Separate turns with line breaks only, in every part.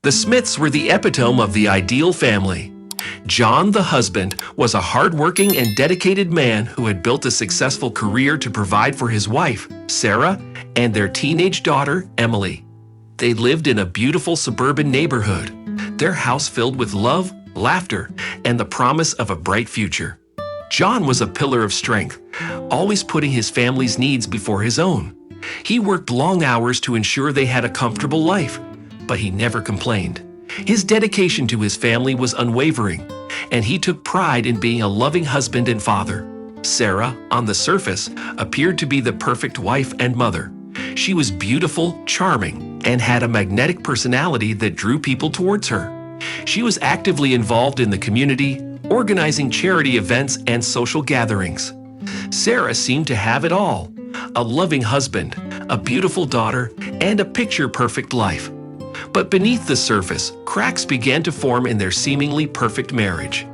The Smiths were the epitome of the ideal family. John, the husband, was a hardworking and dedicated man who had built a successful career to provide for his wife, Sarah, and their teenage daughter, Emily. They lived in a beautiful suburban neighborhood, their house filled with love, laughter, and the promise of a bright future. John was a pillar of strength, always putting his family's needs before his own. He worked long hours to ensure they had a comfortable life, but he never complained. His dedication to his family was unwavering, and he took pride in being a loving husband and father. Sarah, on the surface, appeared to be the perfect wife and mother. She was beautiful, charming, and had a magnetic personality that drew people towards her. She was actively involved in the community, organizing charity events and social gatherings. Sarah seemed to have it all: a loving husband, a beautiful daughter, and a picture-perfect life. But beneath the surface, cracks began to form in their seemingly perfect marriage.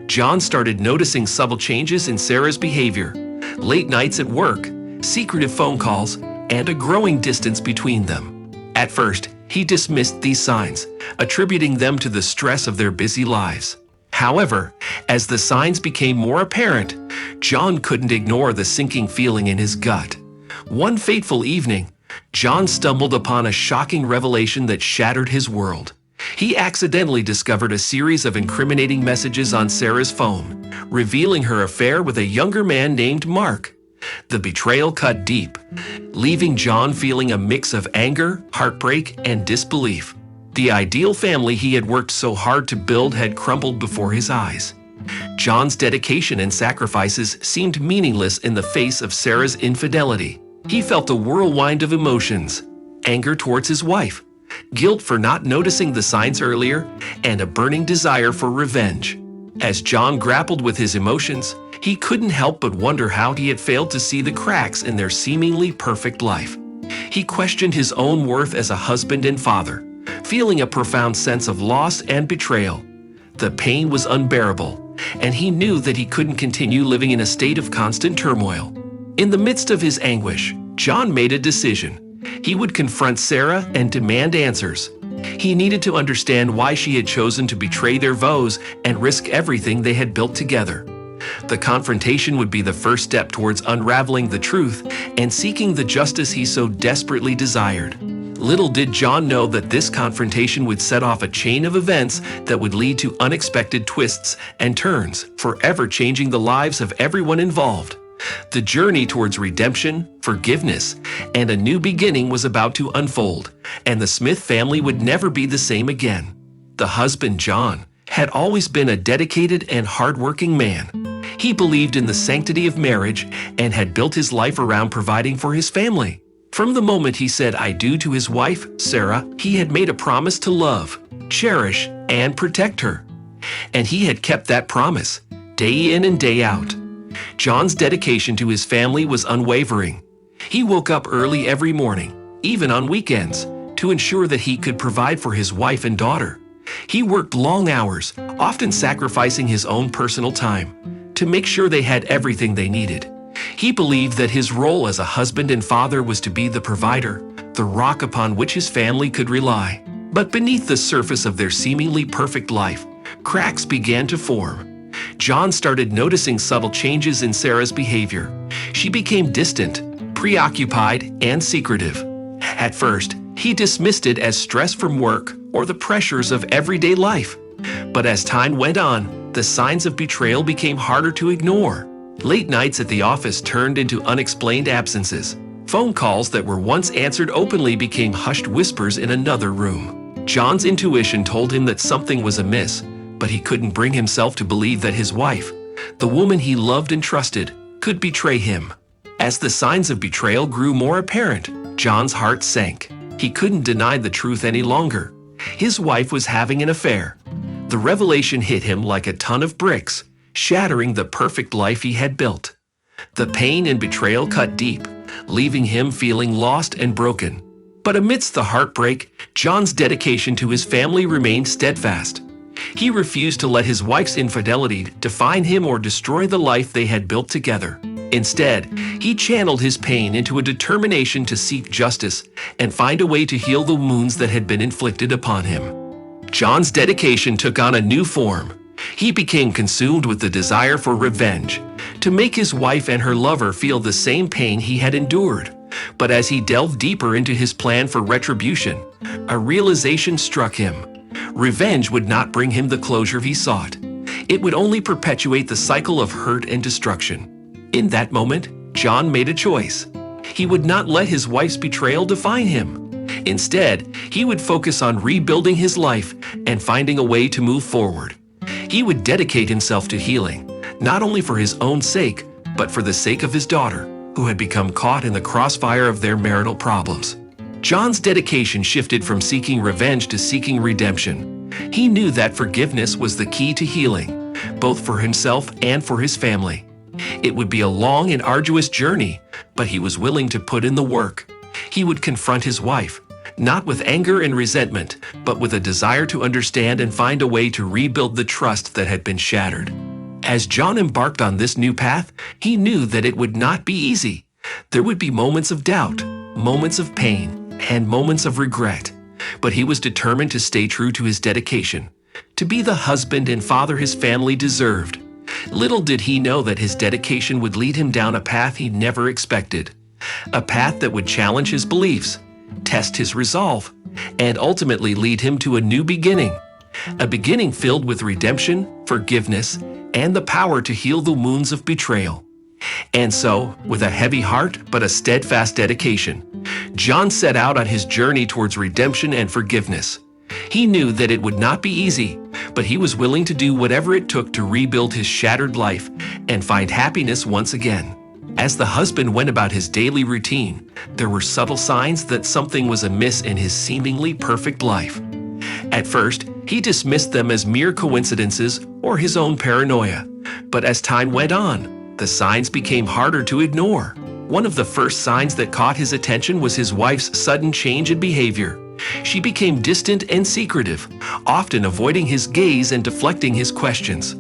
John started noticing subtle changes in Sarah's behavior: late nights at work, secretive phone calls, and a growing distance between them. At first, he dismissed these signs, attributing them to the stress of their busy lives. However, as the signs became more apparent, John couldn't ignore the sinking feeling in his gut. One fateful evening, John stumbled upon a shocking revelation that shattered his world. He accidentally discovered a series of incriminating messages on Sarah's phone, revealing her affair with a younger man named Mark. The betrayal cut deep, leaving John feeling a mix of anger, heartbreak, and disbelief. The ideal family he had worked so hard to build had crumbled before his eyes. John's dedication and sacrifices seemed meaningless in the face of Sarah's infidelity. He felt a whirlwind of emotions: anger towards his wife, guilt for not noticing the signs earlier, and a burning desire for revenge. As John grappled with his emotions, he couldn't help but wonder how he had failed to see the cracks in their seemingly perfect life. He questioned his own worth as a husband and father, feeling a profound sense of loss and betrayal. The pain was unbearable, and he knew that he couldn't continue living in a state of constant turmoil. In the midst of his anguish, John made a decision. He would confront Sarah and demand answers. He needed to understand why she had chosen to betray their vows and risk everything they had built together. The confrontation would be the first step towards unraveling the truth and seeking the justice he so desperately desired. Little did John know that this confrontation would set off a chain of events that would lead to unexpected twists and turns, forever changing the lives of everyone involved. The journey towards redemption, forgiveness, and a new beginning was about to unfold, and the Smith family would never be the same again. The husband, John, had always been a dedicated and hardworking man. He believed in the sanctity of marriage and had built his life around providing for his family. From the moment he said "I do" to his wife, Sarah, he had made a promise to love, cherish, and protect her. And he had kept that promise, day in and day out. John's dedication to his family was unwavering. He woke up early every morning, even on weekends, to ensure that he could provide for his wife and daughter. He worked long hours, often sacrificing his own personal time, to make sure they had everything they needed. He believed that his role as a husband and father was to be the provider, the rock upon which his family could rely. But beneath the surface of their seemingly perfect life, cracks began to form. John started noticing subtle changes in Sarah's behavior. She became distant, preoccupied, and secretive. At first, he dismissed it as stress from work or the pressures of everyday life. But as time went on, the signs of betrayal became harder to ignore. Late nights at the office turned into unexplained absences. Phone calls that were once answered openly became hushed whispers in another room. John's intuition told him that something was amiss, but he couldn't bring himself to believe that his wife, the woman he loved and trusted, could betray him. As the signs of betrayal grew more apparent, John's heart sank. He couldn't deny the truth any longer. His wife was having an affair. The revelation hit him like a ton of bricks, shattering the perfect life he had built. The pain and betrayal cut deep, leaving him feeling lost and broken. But amidst the heartbreak, John's dedication to his family remained steadfast. He refused to let his wife's infidelity define him or destroy the life they had built together. Instead, he channeled his pain into a determination to seek justice and find a way to heal the wounds that had been inflicted upon him. John's dedication took on a new form. He became consumed with the desire for revenge, to make his wife and her lover feel the same pain he had endured. But as he delved deeper into his plan for retribution, a realization struck him. Revenge would not bring him the closure he sought. It would only perpetuate the cycle of hurt and destruction. In that moment, John made a choice. He would not let his wife's betrayal define him. Instead, he would focus on rebuilding his life and finding a way to move forward. He would dedicate himself to healing, not only for his own sake, but for the sake of his daughter, who had become caught in the crossfire of their marital problems. John's dedication shifted from seeking revenge to seeking redemption. He knew that forgiveness was the key to healing, both for himself and for his family. It would be a long and arduous journey, but he was willing to put in the work. He would confront his wife, not with anger and resentment, but with a desire to understand and find a way to rebuild the trust that had been shattered. As John embarked on this new path, he knew that it would not be easy. There would be moments of doubt, moments of pain, and moments of regret. But he was determined to stay true to his dedication, to be the husband and father his family deserved. Little did he know that his dedication would lead him down a path he never expected. A path that would challenge his beliefs, test his resolve, and ultimately lead him to a new beginning. A beginning filled with redemption, forgiveness, and the power to heal the wounds of betrayal. And so, with a heavy heart but a steadfast dedication, John set out on his journey towards redemption and forgiveness. He knew that it would not be easy, but he was willing to do whatever it took to rebuild his shattered life and find happiness once again. As the husband went about his daily routine, there were subtle signs that something was amiss in his seemingly perfect life. At first, he dismissed them as mere coincidences or his own paranoia. But as time went on, the signs became harder to ignore. One of the first signs that caught his attention was his wife's sudden change in behavior. She became distant and secretive, often avoiding his gaze and deflecting his questions.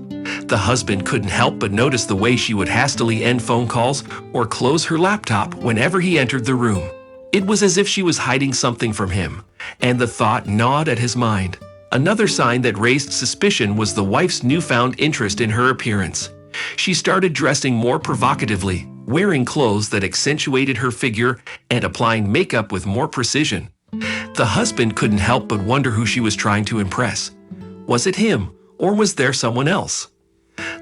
The husband couldn't help but notice the way she would hastily end phone calls or close her laptop whenever he entered the room. It was as if she was hiding something from him, and the thought gnawed at his mind. Another sign that raised suspicion was the wife's newfound interest in her appearance. She started dressing more provocatively, wearing clothes that accentuated her figure and applying makeup with more precision. The husband couldn't help but wonder who she was trying to impress. Was it him, or was there someone else?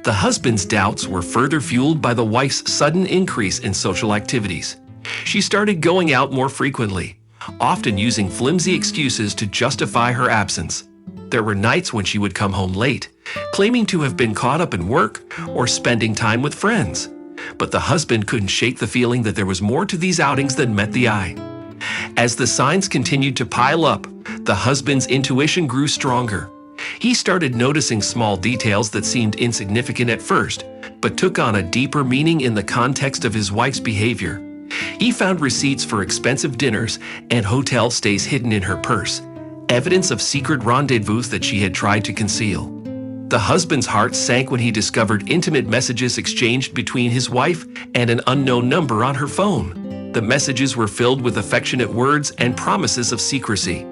The husband's doubts were further fueled by the wife's sudden increase in social activities. She started going out more frequently, often using flimsy excuses to justify her absence. There were nights when she would come home late, claiming to have been caught up in work or spending time with friends. But the husband couldn't shake the feeling that there was more to these outings than met the eye. As the signs continued to pile up, the husband's intuition grew stronger. He started noticing small details that seemed insignificant at first, but took on a deeper meaning in the context of his wife's behavior. He found receipts for expensive dinners and hotel stays hidden in her purse, evidence of secret rendezvous that she had tried to conceal. The husband's heart sank when he discovered intimate messages exchanged between his wife and an unknown number on her phone. The messages were filled with affectionate words and promises of secrecy.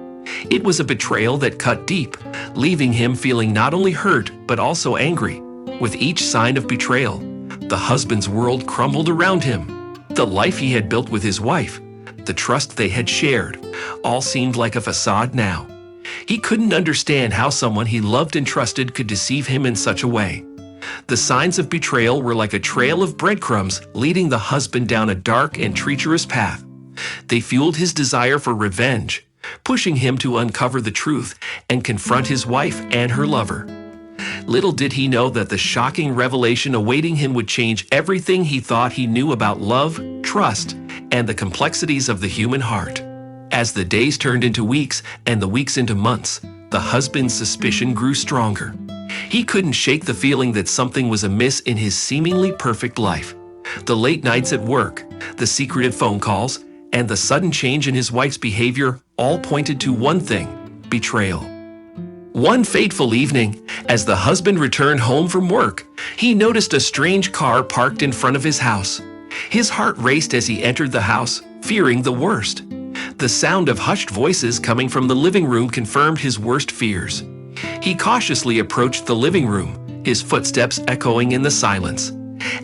It was a betrayal that cut deep, leaving him feeling not only hurt but also angry. With each sign of betrayal, the husband's world crumbled around him. The life he had built with his wife, the trust they had shared, all seemed like a facade now. He couldn't understand how someone he loved and trusted could deceive him in such a way. The signs of betrayal were like a trail of breadcrumbs leading the husband down a dark and treacherous path. They fueled his desire for revenge, pushing him to uncover the truth and confront his wife and her lover. Little did he know that the shocking revelation awaiting him would change everything he thought he knew about love, trust, and the complexities of the human heart. As the days turned into weeks and the weeks into months, the husband's suspicion grew stronger. He couldn't shake the feeling that something was amiss in his seemingly perfect life. The late nights at work, the secretive phone calls, and the sudden change in his wife's behavior all pointed to one thing: betrayal. One fateful evening, as the husband returned home from work, he noticed a strange car parked in front of his house. His heart raced as he entered the house, fearing the worst. The sound of hushed voices coming from the living room confirmed his worst fears. He cautiously approached the living room, his footsteps echoing in the silence.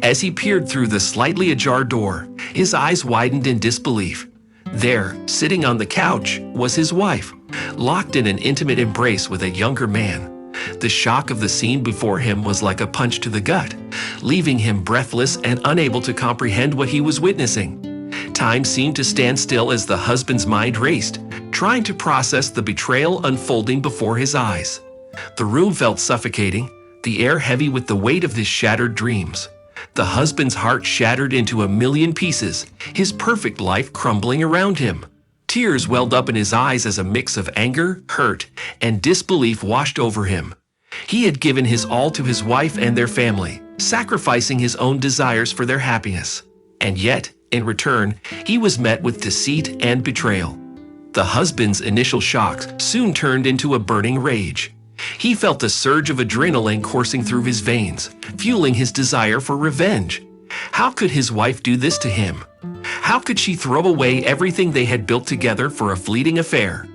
As he peered through the slightly ajar door, his eyes widened in disbelief. There, sitting on the couch, was his wife, locked in an intimate embrace with a younger man. The shock of the scene before him was like a punch to the gut, leaving him breathless and unable to comprehend what he was witnessing. Time seemed to stand still as the husband's mind raced, trying to process the betrayal unfolding before his eyes. The room felt suffocating, the air heavy with the weight of his shattered dreams. The husband's heart shattered into a million pieces, his perfect life crumbling around him. Tears welled up in his eyes as a mix of anger, hurt, and disbelief washed over him. He had given his all to his wife and their family, sacrificing his own desires for their happiness. And yet, in return, he was met with deceit and betrayal. The husband's initial shock soon turned into a burning rage. He felt a surge of adrenaline coursing through his veins, fueling his desire for revenge. How could his wife do this to him? How could she throw away everything they had built together for a fleeting affair?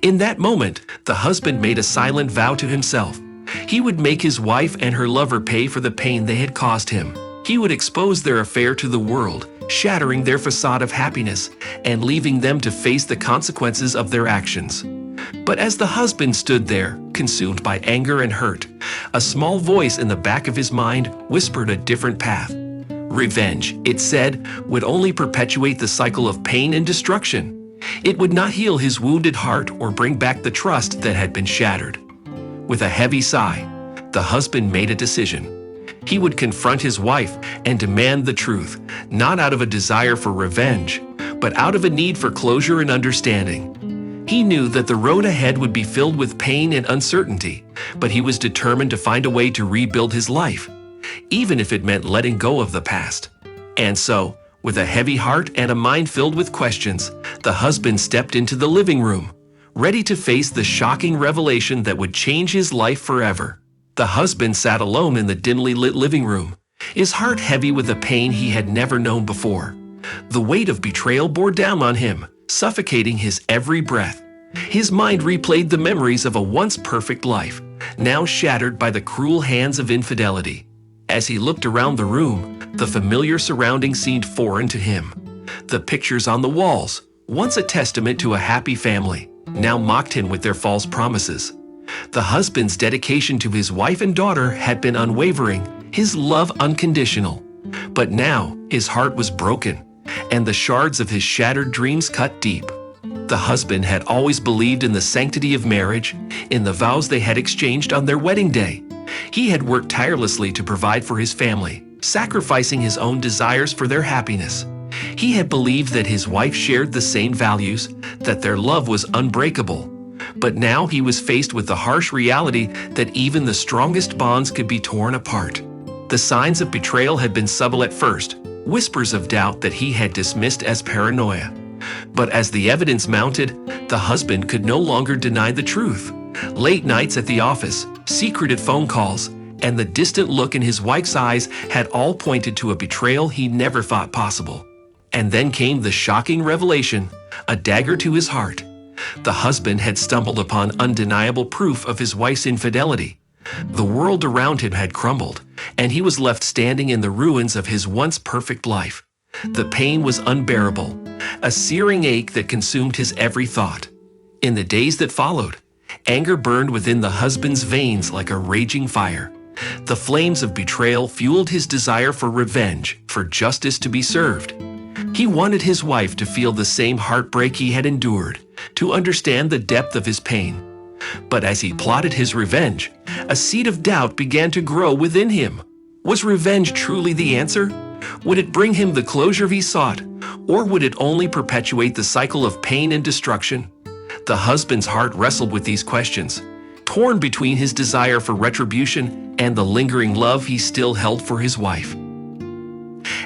In that moment, the husband made a silent vow to himself. He would make his wife and her lover pay for the pain they had caused him. He would expose their affair to the world, shattering their facade of happiness and leaving them to face the consequences of their actions. But as the husband stood there, consumed by anger and hurt, a small voice in the back of his mind whispered a different path. Revenge, it said, would only perpetuate the cycle of pain and destruction. It would not heal his wounded heart or bring back the trust that had been shattered. With a heavy sigh, the husband made a decision. He would confront his wife and demand the truth, not out of a desire for revenge, but out of a need for closure and understanding. He knew that the road ahead would be filled with pain and uncertainty, but he was determined to find a way to rebuild his life, even if it meant letting go of the past. And so, with a heavy heart and a mind filled with questions, the husband stepped into the living room, ready to face the shocking revelation that would change his life forever. The husband sat alone in the dimly lit living room, his heart heavy with a pain he had never known before. The weight of betrayal bore down on him, suffocating his every breath. His mind replayed the memories of a once perfect life, now shattered by the cruel hands of infidelity. As he looked around the room, the familiar surroundings seemed foreign to him. The pictures on the walls, once a testament to a happy family, now mocked him with their false promises. The husband's dedication to his wife and daughter had been unwavering, his love unconditional. But now his heart was broken, and the shards of his shattered dreams cut deep. The husband had always believed in the sanctity of marriage, in the vows they had exchanged on their wedding day. He had worked tirelessly to provide for his family, sacrificing his own desires for their happiness. He had believed that his wife shared the same values, that their love was unbreakable. But now he was faced with the harsh reality that even the strongest bonds could be torn apart. The signs of betrayal had been subtle at first, whispers of doubt that he had dismissed as paranoia. But as the evidence mounted, the husband could no longer deny the truth. Late nights at the office, secreted phone calls, and the distant look in his wife's eyes had all pointed to a betrayal he never thought possible. And then came the shocking revelation, a dagger to his heart. The husband had stumbled upon undeniable proof of his wife's infidelity. The world around him had crumbled, and he was left standing in the ruins of his once perfect life. The pain was unbearable, a searing ache that consumed his every thought. In the days that followed, anger burned within the husband's veins like a raging fire. The flames of betrayal fueled his desire for revenge, for justice to be served. He wanted his wife to feel the same heartbreak he had endured, to understand the depth of his pain. But as he plotted his revenge, a seed of doubt began to grow within him. Was revenge truly the answer? Would it bring him the closure he sought, or would it only perpetuate the cycle of pain and destruction? The husband's heart wrestled with these questions, torn between his desire for retribution and the lingering love he still held for his wife.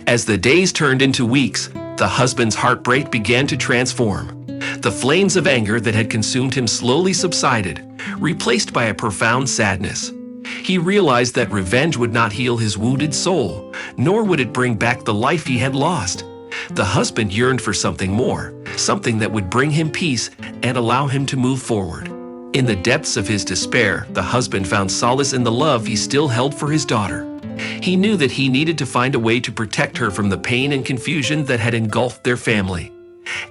As the days turned into weeks, the husband's heartbreak began to transform. The flames of anger that had consumed him slowly subsided, replaced by a profound sadness. He realized that revenge would not heal his wounded soul, nor would it bring back the life he had lost. The husband yearned for something more, something that would bring him peace and allow him to move forward. In the depths of his despair, the husband found solace in the love he still held for his daughter. He knew that he needed to find a way to protect her from the pain and confusion that had engulfed their family.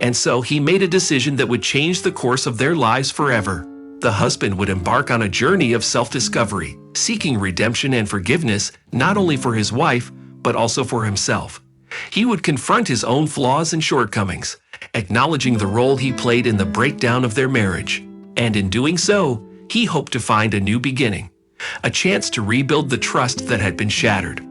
And so he made a decision that would change the course of their lives forever. The husband would embark on a journey of self-discovery, seeking redemption and forgiveness not only for his wife, but also for himself. He would confront his own flaws and shortcomings, acknowledging the role he played in the breakdown of their marriage. And in doing so, he hoped to find a new beginning, a chance to rebuild the trust that had been shattered.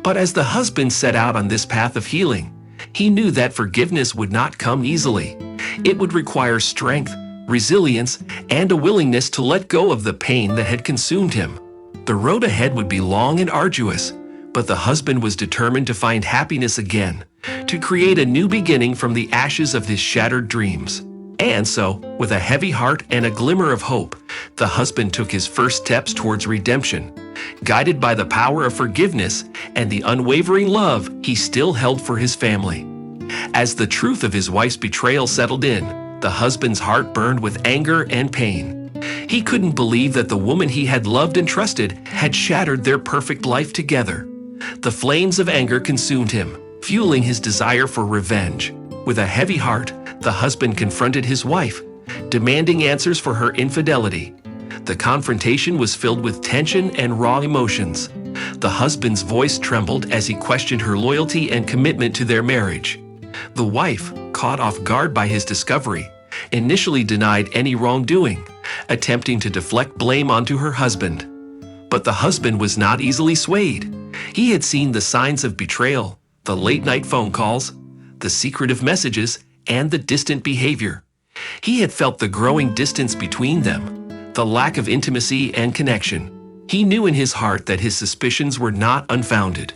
But as the husband set out on this path of healing, he knew that forgiveness would not come easily. It would require strength, resilience, and a willingness to let go of the pain that had consumed him. The road ahead would be long and arduous, but the husband was determined to find happiness again, to create a new beginning from the ashes of his shattered dreams. And so, with a heavy heart and a glimmer of hope, the husband took his first steps towards redemption, guided by the power of forgiveness and the unwavering love he still held for his family. As the truth of his wife's betrayal settled in, the husband's heart burned with anger and pain. He couldn't believe that the woman he had loved and trusted had shattered their perfect life together. The flames of anger consumed him, fueling his desire for revenge. With a heavy heart, the husband confronted his wife, demanding answers for her infidelity. The confrontation was filled with tension and raw emotions. The husband's voice trembled as he questioned her loyalty and commitment to their marriage. The wife, caught off guard by his discovery, initially denied any wrongdoing, attempting to deflect blame onto her husband. But the husband was not easily swayed. He had seen the signs of betrayal, the late-night phone calls, the secretive messages, and the distant behavior. He had felt the growing distance between them, the lack of intimacy and connection. He knew in his heart that his suspicions were not unfounded.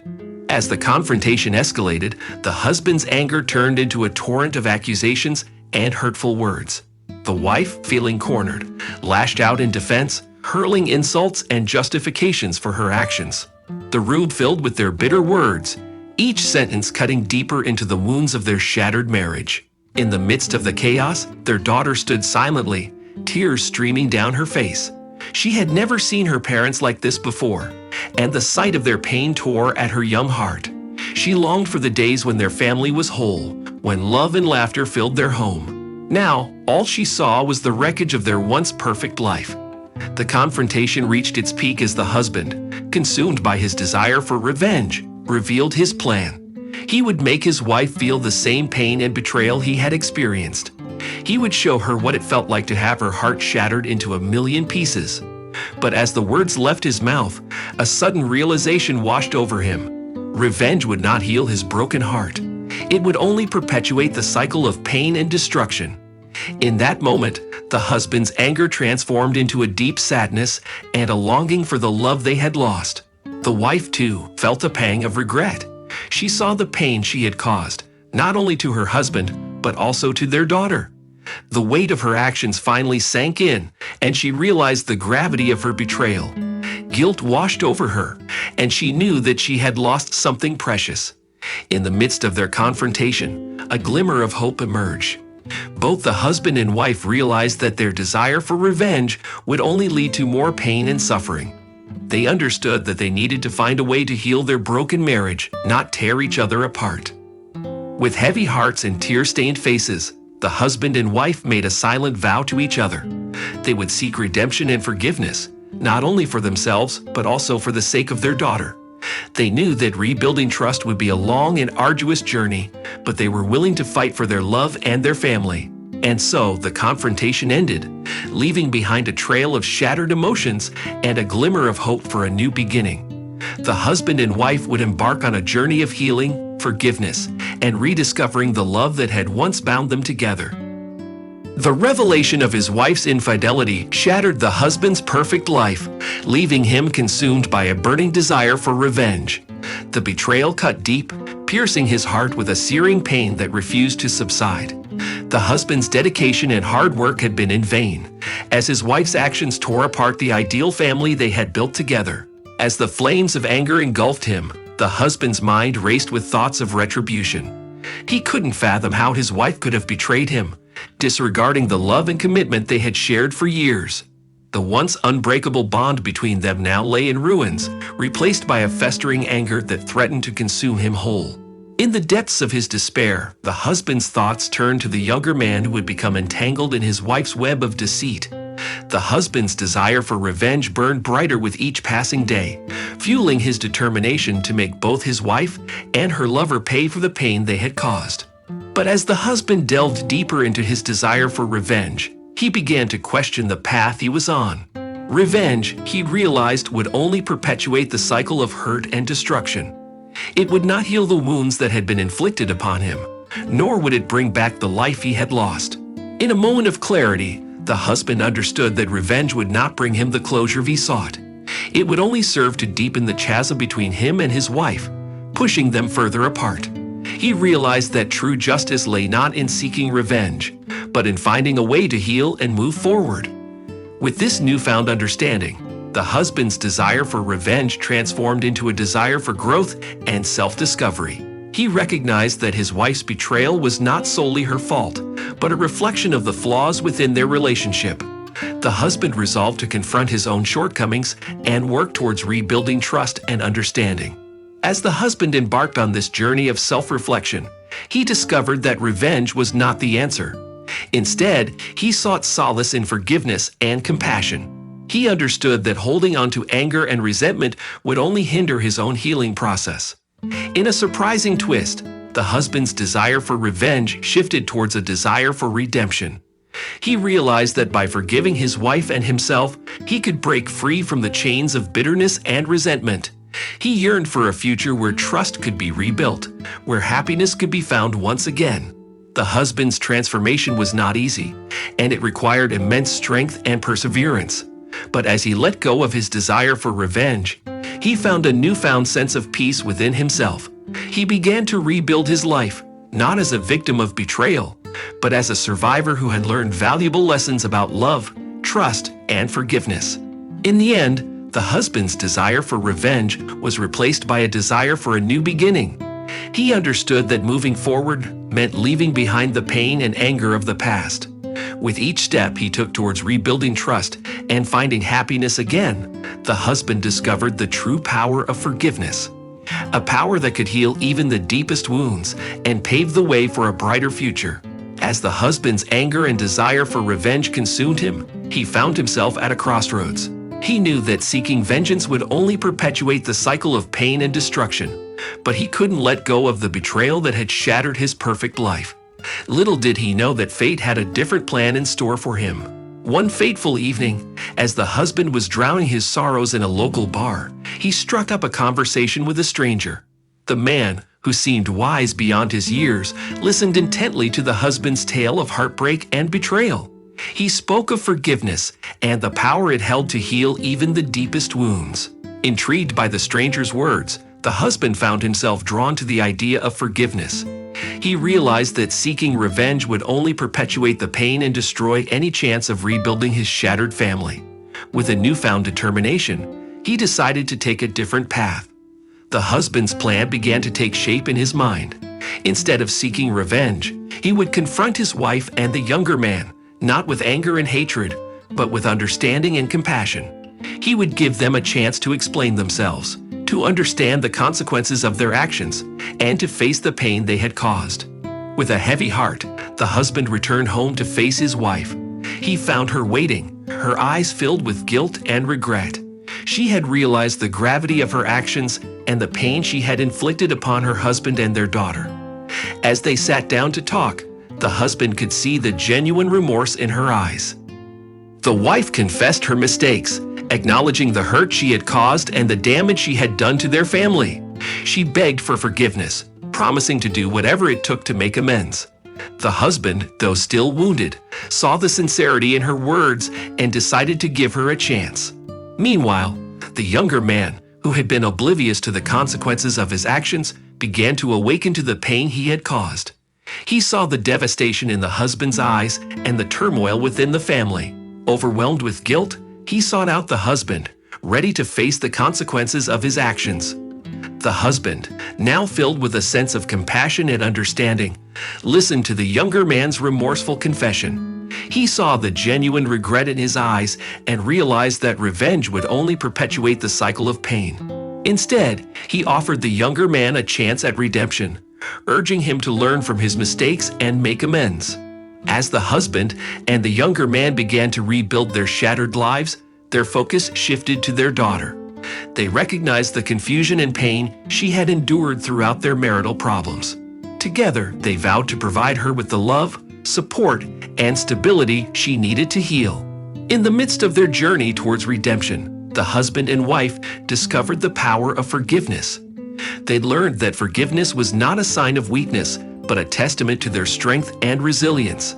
As the confrontation escalated, the husband's anger turned into a torrent of accusations and hurtful words. The wife, feeling cornered, lashed out in defense, hurling insults and justifications for her actions. The room filled with their bitter words, each sentence cutting deeper into the wounds of their shattered marriage. In the midst of the chaos, their daughter stood silently, tears streaming down her face. She had never seen her parents like this before, and the sight of their pain tore at her young heart. She longed for the days when their family was whole, when love and laughter filled their home. Now, all she saw was the wreckage of their once perfect life. The confrontation reached its peak as the husband, consumed by his desire for revenge, revealed his plan. He would make his wife feel the same pain and betrayal he had experienced. He would show her what it felt like to have her heart shattered into a million pieces. But as the words left his mouth, a sudden realization washed over him. Revenge would not heal his broken heart. It would only perpetuate the cycle of pain and destruction. In that moment, the husband's anger transformed into a deep sadness and a longing for the love they had lost. The wife, too, felt a pang of regret. She saw the pain she had caused, not only to her husband, but also to their daughter. The weight of her actions finally sank in, and she realized the gravity of her betrayal. Guilt washed over her, and she knew that she had lost something precious. In the midst of their confrontation, a glimmer of hope emerged. Both the husband and wife realized that their desire for revenge would only lead to more pain and suffering. They understood that they needed to find a way to heal their broken marriage, not tear each other apart. With heavy hearts and tear-stained faces, the husband and wife made a silent vow to each other. They would seek redemption and forgiveness, not only for themselves, but also for the sake of their daughter. They knew that rebuilding trust would be a long and arduous journey, but they were willing to fight for their love and their family. And so the confrontation ended, leaving behind a trail of shattered emotions and a glimmer of hope for a new beginning. The husband and wife would embark on a journey of healing, forgiveness, and rediscovering the love that had once bound them together. The revelation of his wife's infidelity shattered the husband's perfect life, leaving him consumed by a burning desire for revenge. The betrayal cut deep, piercing his heart with a searing pain that refused to subside. The husband's dedication and hard work had been in vain, as his wife's actions tore apart the ideal family they had built together. As the flames of anger engulfed him, the husband's mind raced with thoughts of retribution. He couldn't fathom how his wife could have betrayed him, disregarding the love and commitment they had shared for years. The once unbreakable bond between them now lay in ruins, replaced by a festering anger that threatened to consume him whole. In the depths of his despair, the husband's thoughts turned to the younger man who had become entangled in his wife's web of deceit. The husband's desire for revenge burned brighter with each passing day, fueling his determination to make both his wife and her lover pay for the pain they had caused. But as the husband delved deeper into his desire for revenge, he began to question the path he was on. Revenge, he realized, would only perpetuate the cycle of hurt and destruction. It would not heal the wounds that had been inflicted upon him, nor would it bring back the life he had lost. In a moment of clarity, the husband understood that revenge would not bring him the closure he sought. It would only serve to deepen the chasm between him and his wife, pushing them further apart. He realized that true justice lay not in seeking revenge, but in finding a way to heal and move forward. With this newfound understanding, the husband's desire for revenge transformed into a desire for growth and self-discovery. He recognized that his wife's betrayal was not solely her fault, but a reflection of the flaws within their relationship. The husband resolved to confront his own shortcomings and work towards rebuilding trust and understanding. As the husband embarked on this journey of self-reflection, he discovered that revenge was not the answer. Instead, he sought solace in forgiveness and compassion. He understood that holding on to anger and resentment would only hinder his own healing process. In a surprising twist, the husband's desire for revenge shifted towards a desire for redemption. He realized that by forgiving his wife and himself, he could break free from the chains of bitterness and resentment. He yearned for a future where trust could be rebuilt, where happiness could be found once again. The husband's transformation was not easy, and it required immense strength and perseverance. But as he let go of his desire for revenge, he found a newfound sense of peace within himself. He began to rebuild his life, not as a victim of betrayal, but as a survivor who had learned valuable lessons about love, trust, and forgiveness. In the end, the husband's desire for revenge was replaced by a desire for a new beginning. He understood that moving forward meant leaving behind the pain and anger of the past. With each step he took towards rebuilding trust and finding happiness again, the husband discovered the true power of forgiveness. A power that could heal even the deepest wounds and pave the way for a brighter future. As the husband's anger and desire for revenge consumed him, he found himself at a crossroads. He knew that seeking vengeance would only perpetuate the cycle of pain and destruction, but he couldn't let go of the betrayal that had shattered his perfect life. Little did he know that fate had a different plan in store for him. One fateful evening, as the husband was drowning his sorrows in a local bar, he struck up a conversation with a stranger. The man, who seemed wise beyond his years, listened intently to the husband's tale of heartbreak and betrayal. He spoke of forgiveness and the power it held to heal even the deepest wounds. Intrigued by the stranger's words, the husband found himself drawn to the idea of forgiveness. He realized that seeking revenge would only perpetuate the pain and destroy any chance of rebuilding his shattered family. With a newfound determination, he decided to take a different path. The husband's plan began to take shape in his mind. Instead of seeking revenge, he would confront his wife and the younger man, not with anger and hatred, but with understanding and compassion. He would give them a chance to explain themselves, to understand the consequences of their actions, and to face the pain they had caused. With a heavy heart, the husband returned home to face his wife. He found her waiting, her eyes filled with guilt and regret. She had realized the gravity of her actions and the pain she had inflicted upon her husband and their daughter. As they sat down to talk, the husband could see the genuine remorse in her eyes. The wife confessed her mistakes, acknowledging the hurt she had caused and the damage she had done to their family. She begged for forgiveness, promising to do whatever it took to make amends. The husband, though still wounded, saw the sincerity in her words and decided to give her a chance. Meanwhile, the younger man, who had been oblivious to the consequences of his actions, began to awaken to the pain he had caused. He saw the devastation in the husband's eyes and the turmoil within the family. Overwhelmed with guilt, he sought out the husband, ready to face the consequences of his actions. The husband, now filled with a sense of compassion and understanding, listened to the younger man's remorseful confession. He saw the genuine regret in his eyes and realized that revenge would only perpetuate the cycle of pain. Instead, he offered the younger man a chance at redemption, urging him to learn from his mistakes and make amends. As the husband and the younger man began to rebuild their shattered lives, their focus shifted to their daughter. They recognized the confusion and pain she had endured throughout their marital problems. Together, they vowed to provide her with the love, support, and stability she needed to heal. In the midst of their journey towards redemption, the husband and wife discovered the power of forgiveness. They learned that forgiveness was not a sign of weakness, but a testament to their strength and resilience.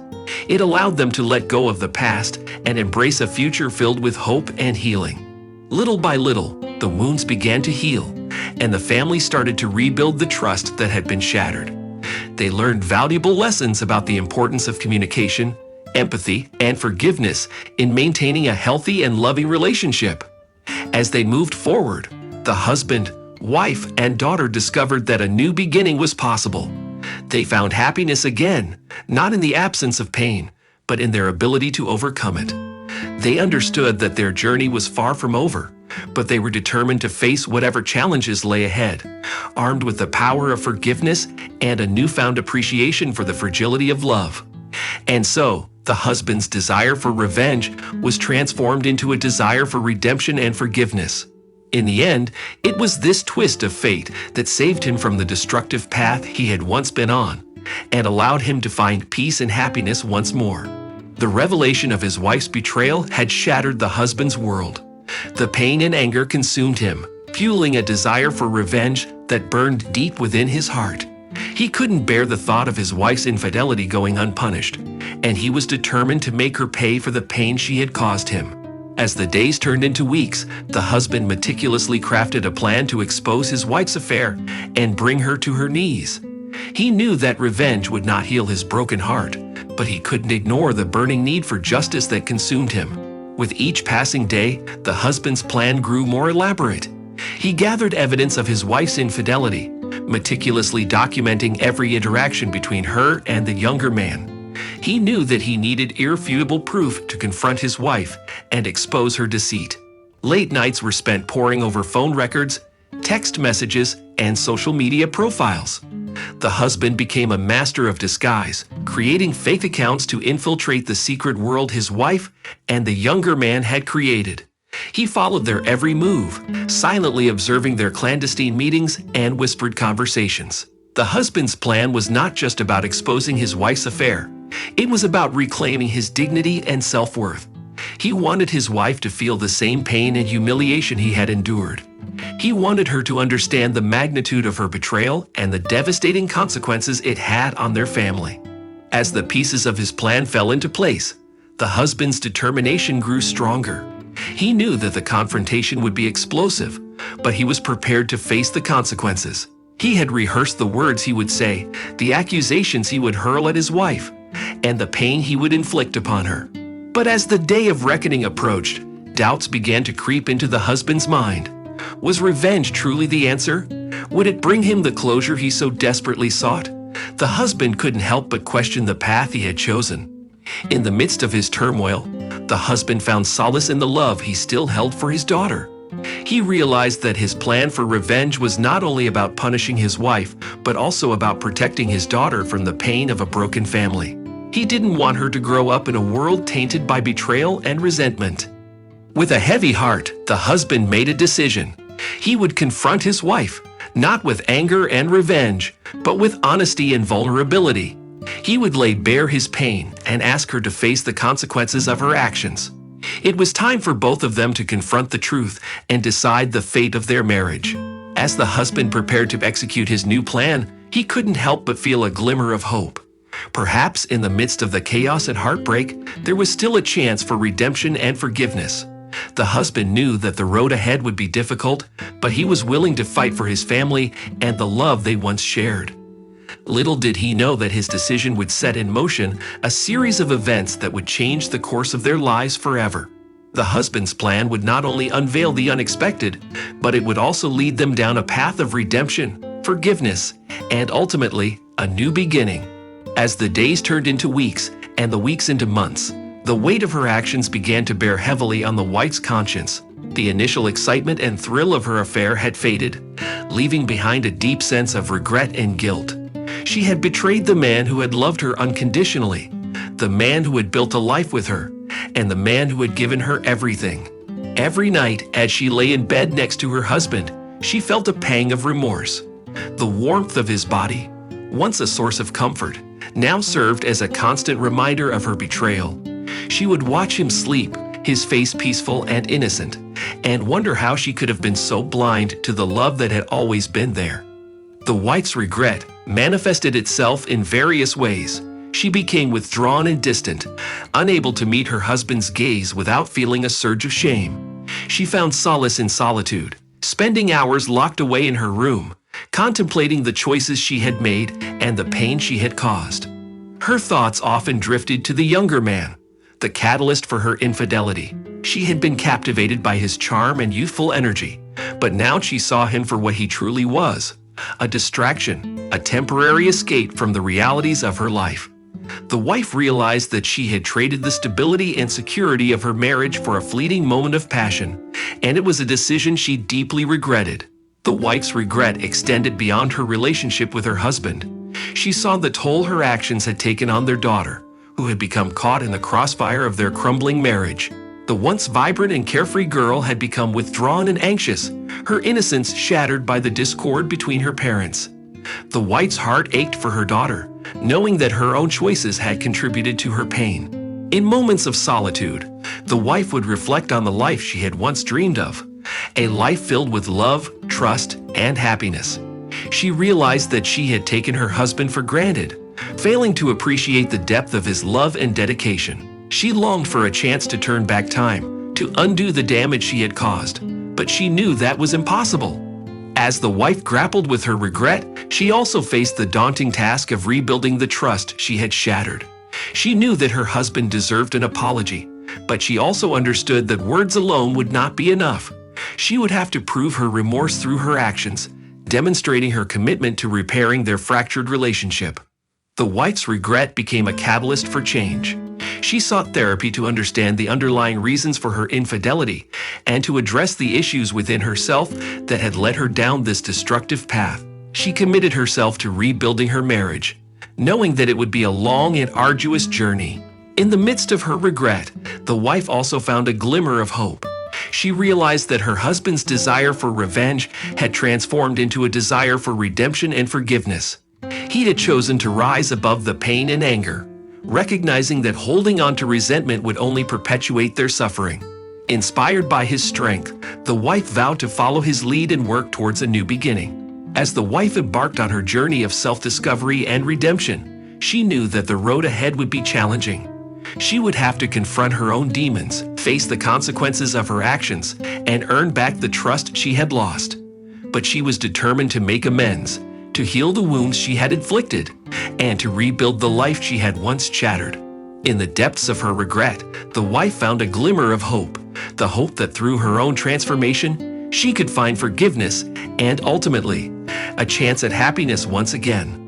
It allowed them to let go of the past and embrace a future filled with hope and healing. Little by little, the wounds began to heal, and the family started to rebuild the trust that had been shattered. They learned valuable lessons about the importance of communication, empathy, and forgiveness in maintaining a healthy and loving relationship. As they moved forward, the husband, wife, and daughter discovered that a new beginning was possible. They found happiness again, not in the absence of pain, but in their ability to overcome it. They understood that their journey was far from over, but they were determined to face whatever challenges lay ahead, armed with the power of forgiveness and a newfound appreciation for the fragility of love. And so, the husband's desire for revenge was transformed into a desire for redemption and forgiveness. In the end, it was this twist of fate that saved him from the destructive path he had once been on, and allowed him to find peace and happiness once more. The revelation of his wife's betrayal had shattered the husband's world. The pain and anger consumed him, fueling a desire for revenge that burned deep within his heart. He couldn't bear the thought of his wife's infidelity going unpunished, and he was determined to make her pay for the pain she had caused him. As the days turned into weeks, the husband meticulously crafted a plan to expose his wife's affair and bring her to her knees. He knew that revenge would not heal his broken heart, but he couldn't ignore the burning need for justice that consumed him. With each passing day, the husband's plan grew more elaborate. He gathered evidence of his wife's infidelity, meticulously documenting every interaction between her and the younger man. He knew that he needed irrefutable proof to confront his wife and expose her deceit. Late nights were spent poring over phone records, text messages, and social media profiles. The husband became a master of disguise, creating fake accounts to infiltrate the secret world his wife and the younger man had created. He followed their every move, silently observing their clandestine meetings and whispered conversations. The husband's plan was not just about exposing his wife's affair. It was about reclaiming his dignity and self-worth. He wanted his wife to feel the same pain and humiliation he had endured. He wanted her to understand the magnitude of her betrayal and the devastating consequences it had on their family. As the pieces of his plan fell into place, the husband's determination grew stronger. He knew that the confrontation would be explosive, but he was prepared to face the consequences. He had rehearsed the words he would say, the accusations he would hurl at his wife, and the pain he would inflict upon her. But as the day of reckoning approached, doubts began to creep into the husband's mind. Was revenge truly the answer? Would it bring him the closure he so desperately sought? The husband couldn't help but question the path he had chosen. In the midst of his turmoil, the husband found solace in the love he still held for his daughter. He realized that his plan for revenge was not only about punishing his wife, but also about protecting his daughter from the pain of a broken family. He didn't want her to grow up in a world tainted by betrayal and resentment. With a heavy heart, the husband made a decision. He would confront his wife, not with anger and revenge, but with honesty and vulnerability. He would lay bare his pain and ask her to face the consequences of her actions. It was time for both of them to confront the truth and decide the fate of their marriage. As the husband prepared to execute his new plan, he couldn't help but feel a glimmer of hope. Perhaps in the midst of the chaos and heartbreak, there was still a chance for redemption and forgiveness. The husband knew that the road ahead would be difficult, but he was willing to fight for his family and the love they once shared. Little did he know that his decision would set in motion a series of events that would change the course of their lives forever. The husband's plan would not only unveil the unexpected, but it would also lead them down a path of redemption, forgiveness, and ultimately, a new beginning. As the days turned into weeks and the weeks into months, the weight of her actions began to bear heavily on the wife's conscience. The initial excitement and thrill of her affair had faded, leaving behind a deep sense of regret and guilt. She had betrayed the man who had loved her unconditionally, the man who had built a life with her, and the man who had given her everything. Every night, as she lay in bed next to her husband, she felt a pang of remorse. The warmth of his body, once a source of comfort, now served as a constant reminder of her betrayal. She would watch him sleep, his face peaceful and innocent, and wonder how she could have been so blind to the love that had always been there. The wife's regret manifested itself in various ways. She became withdrawn and distant, unable to meet her husband's gaze without feeling a surge of shame. She found solace in solitude, spending hours locked away in her room, contemplating the choices she had made and the pain she had caused. Her thoughts often drifted to the younger man, the catalyst for her infidelity. She had been captivated by his charm and youthful energy, but now she saw him for what he truly was, a distraction, a temporary escape from the realities of her life. The wife realized that she had traded the stability and security of her marriage for a fleeting moment of passion, and it was a decision she deeply regretted. The wife's regret extended beyond her relationship with her husband. She saw the toll her actions had taken on their daughter, who had become caught in the crossfire of their crumbling marriage. The once vibrant and carefree girl had become withdrawn and anxious, her innocence shattered by the discord between her parents. The wife's heart ached for her daughter, knowing that her own choices had contributed to her pain. In moments of solitude, the wife would reflect on the life she had once dreamed of, a life filled with love, trust, and happiness. She realized that she had taken her husband for granted, failing to appreciate the depth of his love and dedication. She longed for a chance to turn back time, to undo the damage she had caused, but she knew that was impossible. As the wife grappled with her regret, she also faced the daunting task of rebuilding the trust she had shattered. She knew that her husband deserved an apology, but she also understood that words alone would not be enough. She would have to prove her remorse through her actions, demonstrating her commitment to repairing their fractured relationship. The wife's regret became a catalyst for change. She sought therapy to understand the underlying reasons for her infidelity and to address the issues within herself that had led her down this destructive path. She committed herself to rebuilding her marriage, knowing that it would be a long and arduous journey. In the midst of her regret, the wife also found a glimmer of hope. She realized that her husband's desire for revenge had transformed into a desire for redemption and forgiveness. He had chosen to rise above the pain and anger, recognizing that holding on to resentment would only perpetuate their suffering. Inspired by his strength, the wife vowed to follow his lead and work towards a new beginning. As the wife embarked on her journey of self-discovery and redemption, she knew that the road ahead would be challenging. She would have to confront her own demons, face the consequences of her actions, and earn back the trust she had lost. But she was determined to make amends, to heal the wounds she had inflicted, and to rebuild the life she had once shattered. In the depths of her regret, the wife found a glimmer of hope, the hope that through her own transformation, she could find forgiveness and ultimately, a chance at happiness once again.